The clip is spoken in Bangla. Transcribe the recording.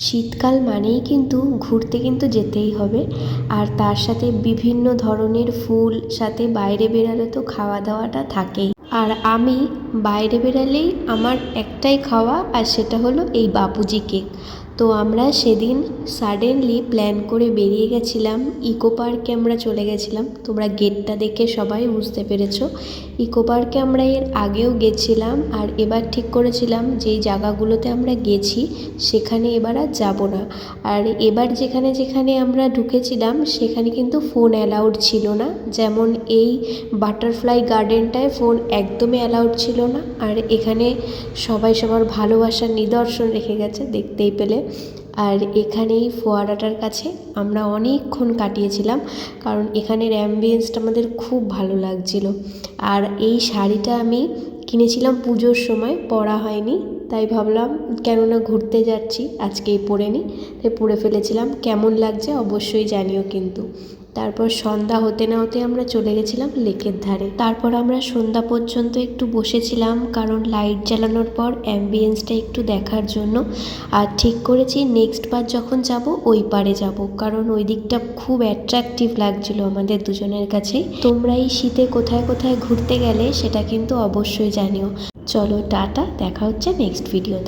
শীতকাল মানেই কিন্তু ঘুরতে কিন্তু যেতেই হবে। আর তার সাথে বিভিন্ন ধরনের ফুল, সাথে বাইরে বেরালে তো খাওয়া দাওয়াটা থাকেই। আর আমি বাইরে বেরালেই আমার একটাই খাওয়া, আর সেটা হলো এই বাপুজি কেক। তো আমরা সেদিন সাডেনলি প্ল্যান করে বেরিয়ে গেছিলাম, ইকো পার্কে আমরা চলে গেছিলাম। তোমরা গেটটা দেখে সবাই বুঝতে পেরেছো। ইকো পার্কে আমরা এর আগেও গেছিলাম, আর এবার ঠিক করেছিলাম যেই জায়গাগুলোতে আমরা গেছি সেখানে এবার আর যাব না। আর এবার যেখানে যেখানে আমরা ঢুকেছিলাম সেখানে কিন্তু ফোন অ্যালাউড ছিল না। যেমন এই বাটারফ্লাই গার্ডেনটায় ফোন একদমই অ্যালাউড ছিল না। আর এখানে সবাই সবার ভালোবাসার নিদর্শন রেখে গেছে, দেখতেই পেলে। আর এখানে এই ফোয়ারাটার কাছে আমরা অনেকক্ষণ কাটিয়েছিলাম, কারণ এখানের অ্যাম্বিয়েন্সটা আমাদের খুব ভালো লাগছিল। আর এই শাড়িটা আমি কিনেছিলাম পুজোর সময়, পরা হয়নি, তাই ভাবলাম কেননা ঘুরতে যাচ্ছি আজকেই পরে নিই, তাই পরে ফেলেছিলাম। কেমন লাগছে অবশ্যই জানিও কিন্তু। তারপর সন্ধ্যা হতে না হতে আমরা চলে গেছিলাম লেকের ধারে। তারপর আমরা সন্ধ্যা পর্যন্ত একটু বসেছিলাম, কারণ লাইট জ্বালানোর পর অ্যাম্বিয়েন্সটা একটু দেখার জন্য। আর ঠিক করেছি নেক্সট বার যখন যাব ওই পারে যাব, কারণ ওই দিকটা খুব অ্যাট্রাকটিভ লাগছিল আমাদের দুজনের কাছেই। তোমরা এই শীতে কোথায় কোথায় ঘুরতে গেলে সেটা কিন্তু অবশ্যই জানিও। চলো টাটা, দেখা হচ্ছে নেক্সট ভিডিওতে।